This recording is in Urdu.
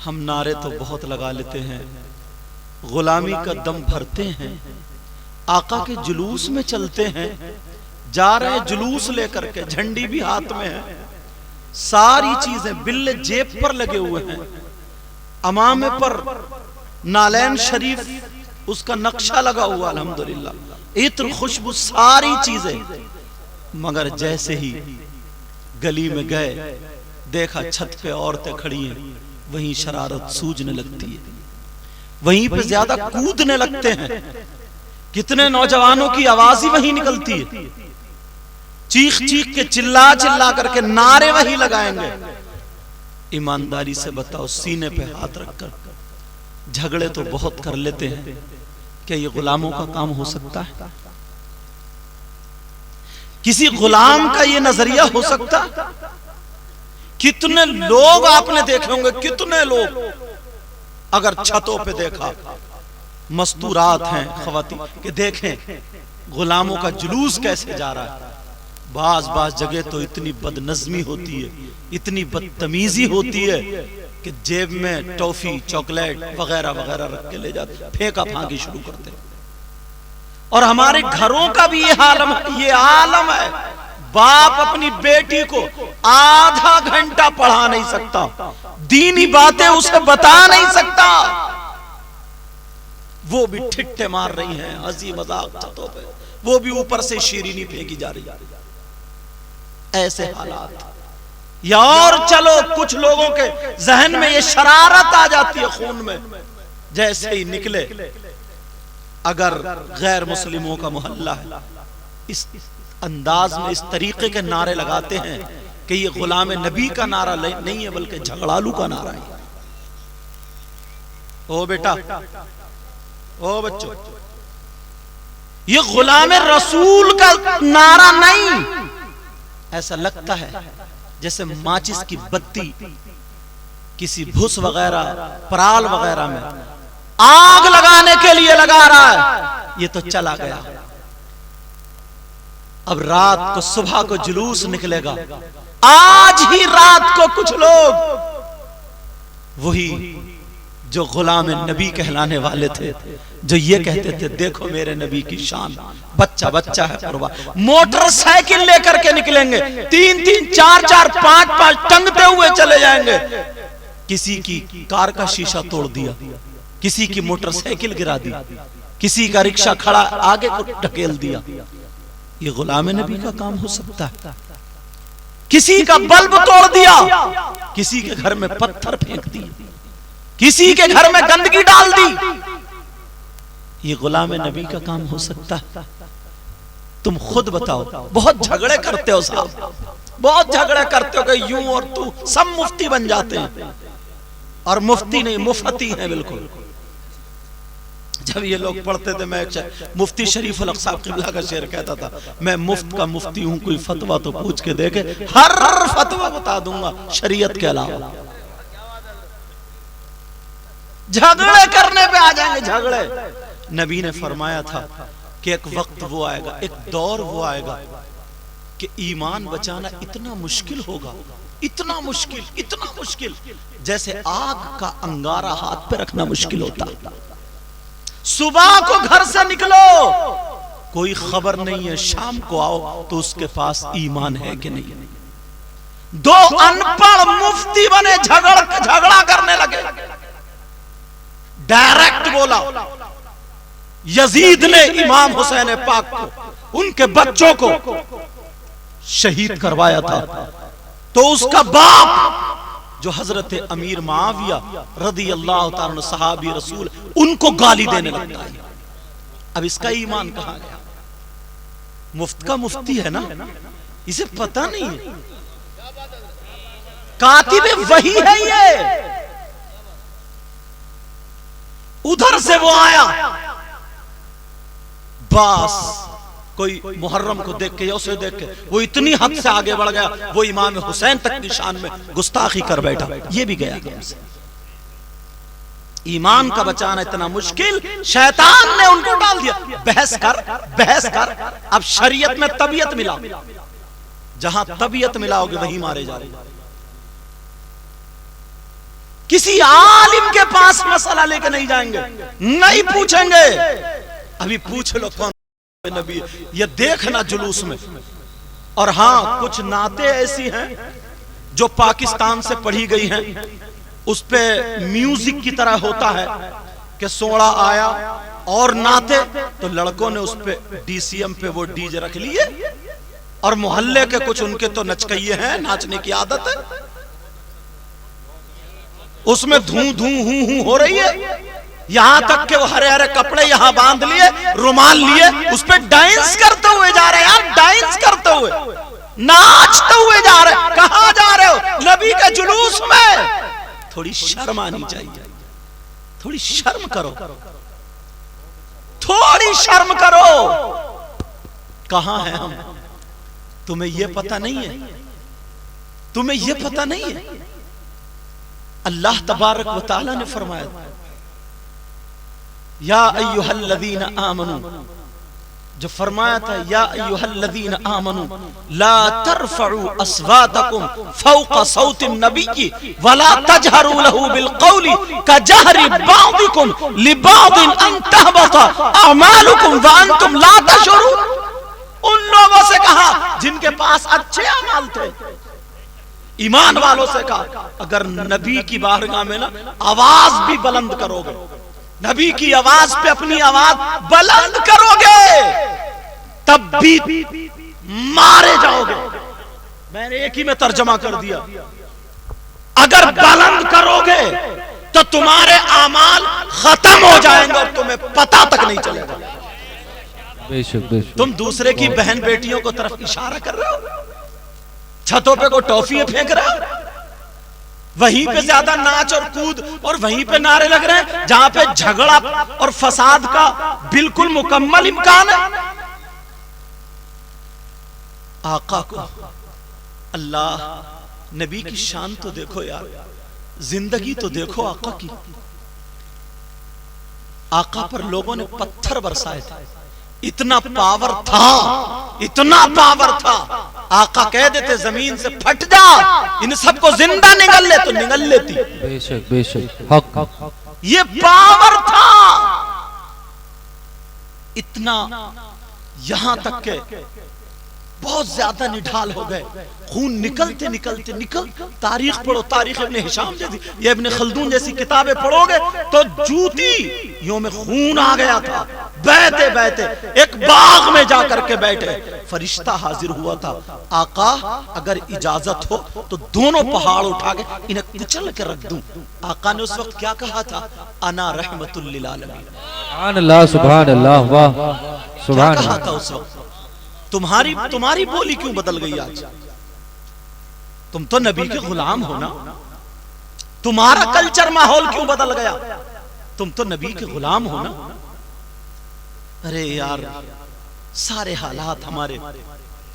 ہم نعرے تو بہت لگا لیتے ہیں، غلامی کا دم بھرتے ہیں، آقا کے جلوس میں چلتے ہیں، جا رہے جلوس لے کر کے، جھنڈی بھی ہاتھ میں ہے، ساری چیزیں بل جیب پر لگے ہوئے ہیں، امامے پر نالین شریف اس کا نقشہ لگا ہوا، الحمدللہ عطر خوشبو ساری چیزیں، مگر جیسے ہی گلی میں گئے دیکھا چھت پہ عورتیں کھڑی ہیں، وہیں شرارت سوجنے لگتی ہے، وہیں پہ زیادہ کودنے لگتے ہیں، کتنے نوجوانوں کی آواز ہی وہیں نکلتی ہے، چیخ چیخ کے چلا چلا کر کے نعرے وہی لگائیں گے۔ ایمانداری سے بتاؤ، سینے پہ ہاتھ رکھ کر جھگڑے تو بہت کر لیتے ہیں، کیا یہ غلاموں کا کام ہو سکتا ہے؟ کسی غلام کا یہ نظریہ ہو سکتا؟ کتنے لوگ آپ نے دیکھے ہوں گے، کتنے لوگ اگر چھتوں پہ دیکھا مستورات ہیں خواتین کہ دیکھیں غلاموں کا جلوس کیسے جا رہا ہے، بعض جگہ تو اتنی بدنظمی ہوتی ہے، اتنی بدتمیزی ہوتی ہے کہ جیب میں ٹافی چاکلیٹ وغیرہ وغیرہ رکھ کے لے جاتے، پھینکا پھانکی شروع کرتے۔ اور ہمارے گھروں کا بھی یہ عالم ہے، باپ اپنی بیٹی کو آدھا گھنٹہ پڑھا نہیں سکتا، دینی باتیں اسے بتا نہیں سکتا، وہ بھی ٹھٹے مار رہی ہیں، ہنسی مذاق چھتوں پہ، وہ بھی اوپر سے شیرینی پھینکی جا رہی ہے۔ ایسے حالات، یا اور چلو کچھ لوگوں کے ذہن میں یہ شرارت آ جاتی ہے خون میں، جیسے ہی نکلے اگر غیر مسلموں کا محلہ ہے، اس انداز میں اس طریقے کے نعرے لگاتے ہیں کہ یہ غلام نبی کا نعرہ نہیں ہے بلکہ جھگڑالو کا نعرہ ہے۔ او بیٹا، او بچوں، یہ غلام رسول کا نعرہ نہیں، ایسا لگتا ہے جیسے ماچس کی بتی کسی بھس وغیرہ پرال وغیرہ میں آگ لگانے کے لیے لگا رہا ہے، یہ تو چلا گیا، اب رات کو صبح کو جلوس نکلے گا، آج ہی رات کو کچھ لوگ وہی جو غلام نبی کہلانے والے تھے، جو یہ کہتے تھے دیکھو میرے نبی کی شان، بچہ بچہ ہے پرواہ، موٹر سائیکل لے کر کے نکلیں گے، 3 4 5 ٹنگتے ہوئے چلے جائیں گے، کسی کی کار کا شیشہ توڑ دیا، کسی کی موٹر سائیکل گرا دی، کسی کا رکشہ کھڑا آگے کو ڈھکیل دیا۔ یہ غلام نبی کا کام ہو سکتا ہے؟ کسی کا بلب توڑ دیا، کسی کے گھر میں پتھر پھینک دی، کسی کے گھر میں گندگی ڈال دی، یہ غلام نبی کا کام ہو سکتا ہے؟ تم خود بتاؤ، بہت جھگڑے کرتے ہو صاحب، بہت جھگڑے کرتے ہو کہ یوں اور تو سب مفتی بن جاتے ہیں، اور مفتی نہیں مفتی ہیں بالکل۔ جب یہ لوگ پڑھتے تھے، میں مفتی شریف الاقصی قبلہ کا شعر کہتا تھا، میں مفت کا مفتی ہوں، کوئی فتویٰ تو پوچھ کے دیکھے، ہر فتویٰ بتا دوں گا شریعت کے علاوہ۔ جھگڑے کرنے پہ آ جائیں گے، جھگڑے۔ نبی نے فرمایا تھا کہ ایک وقت وہ آئے گا، ایک دور وہ آئے گا کہ ایمان بچانا اتنا مشکل ہوگا، اتنا مشکل جیسے آگ کا انگارہ ہاتھ پہ رکھنا مشکل ہوتا۔ صبح کو گھر سے نکلو، کوئی خبر نہیں ہے، شام کو آؤ تو اس کے پاس ایمان ہے کہ نہیں۔ دو ان پڑھ مفتی بنے، جھگڑا کرنے لگے، ڈائریکٹ بولا۔ یزید نے امام حسین پاک کو، ان کے بچوں کو شہید کروایا تھا، تو اس کا باپ جو حضرت امیر معاویہ رضی اللہ تعالیٰ عنہ صحابی رسول، ان کو گالی دینے لگتا ہے۔ اب اس کا ایمان کہاں گیا؟ مفت کا مفتی ہے نا، اسے پتہ نہیں ہے، کاتب وحی ہے یہ۔ ادھر سے وہ آیا، بس کوئی محرم کو دیکھ کے یا اسے دیکھ کے وہ اتنی حد سے آگے بڑھ گیا، وہ امام حسین تک کی شان میں گستاخی کر بیٹھا، یہ بھی گیا کام سے۔ ایمان کا بچانا اتنا مشکل، شیطان نے ان کو ڈال دیا، بحث کر، اب شریعت میں طبیعت ملا، جہاں طبیعت ملاؤ گے وہیں مارے جا رہے۔ کسی عالم کے پاس مسئلہ لے کے نہیں جائیں گے, نہیں پوچھیں گے. ابھی پوچھ لو کون نبی, یہ دیکھنا جلوس میں. اور ہاں کچھ نعتیں ایسی ہیں جو پاکستان سے پڑھی گئی ہیں, اس پہ میوزک کی طرح ہوتا ہے کہ سوڑا آیا اور نعتیں, تو لڑکوں نے اس پہ ڈی سی ایم پہ وہ ڈی جے رکھ لیے, اور محلے کے کچھ ان کے تو نچکئیے ہیں, ناچنے کی عادت ہے, اس میں دھوں دھوں ہوں ہوں ہو رہی ہے, یہاں تک کہ وہ ہرے ہرے کپڑے یہاں باندھ لیے, رومال لیے, اس پہ ڈانس کرتے ہوئے جا رہے ہیں یار, ڈانس کرتے ہوئے, ناچتے ہوئے جا رہے ہیں. کہاں جا رہے ہو؟ نبی کے جلوس میں. تھوڑی شرم آنی چاہیے, تھوڑی شرم کرو, تھوڑی شرم کرو. کہاں ہیں ہم؟ تمہیں یہ پتہ نہیں ہے, تمہیں یہ پتہ نہیں ہے. اللہ تبارک و تعالی نے فرمایا یا ایھا الذین آمنوا, جو فرمایا تھا یا ایھا الذین آمنوا لا ترفعوا اصواتکم فوق صوت النبی ولا تجہروا له بالقول کجہر بعضکم لبعض ان تہبط اعمالکم وانتم لا تشعرون. ان لوگوں سے کہا جن کے پاس اچھے اعمال تھے, ایمان والوں سے کہا اگر نبی کی بارگاہ میں نا آواز بھی بلند کرو گے, نبی کی آواز پہ اپنی آواز بلند کرو گے, تب بھی مارے جاؤ گے. میں نے ایک ہی میں ترجمہ کر دیا, اگر بلند کرو گے تو تمہارے اعمال ختم ہو جائیں گے اور تمہیں پتہ تک نہیں چلے گا. بے شک بے شک. تم دوسرے کی بہن بیٹیوں کو طرف اشارہ کر رہے ہو, چھتوں پہ کو ٹافی پھینک رہا ہے, وہیں پہ زیادہ ناچ اور کود اور وہیں پہ نعرے لگ رہے ہیں جہاں پہ جھگڑا اور فساد کا بالکل مکمل امکان ہے. آقا کو, اللہ نبی کی شان تو دیکھو یار, زندگی تو دیکھو آقا کی. آقا پر لوگوں نے پتھر برسائے تھے, اتنا پاور تھا, اتنا پاور تھا. آقا کہہ دیتے زمین سے پھٹ جا, ان سب کو زندہ نگل لے, تو نگل لیتی. بے شک بے شک, حق. یہ پاور تھا اتنا, یہاں تک کہ بہت زیادہ نڈھال ہو گئے, خون نکلتے نکلتے نکل. تاریخ پڑھو, تاریخ ابن ہشام جیسی یا ابن خلدون جیسی کتابیں پڑھو گے تو جوتی یوں میں خون آ گیا تھا. بیٹھے بیٹھے ایک باغ میں جا کر کے بیٹھے, فرشتہ حاضر ہوا تھا, آقا اگر اجازت ہو تو دونوں پہاڑ اٹھا کے انہیں کچل کے رکھ دوں. آقا نے اس وقت کیا کہا تھا؟ انا رحمت للعالمین. سبحان اللہ سبحان اللہ, واہ سبحان کیا کہا اللہ. تھا اس وقت؟ تمہاری بولی کیوں بدل گئی آج؟ تم تو نبی کے غلام ہو نا, تمہارا کلچر ماحول کیوں بدل گیا؟ تم تو نبی کے غلام ہو نا. ارے یار سارے حالات ہمارے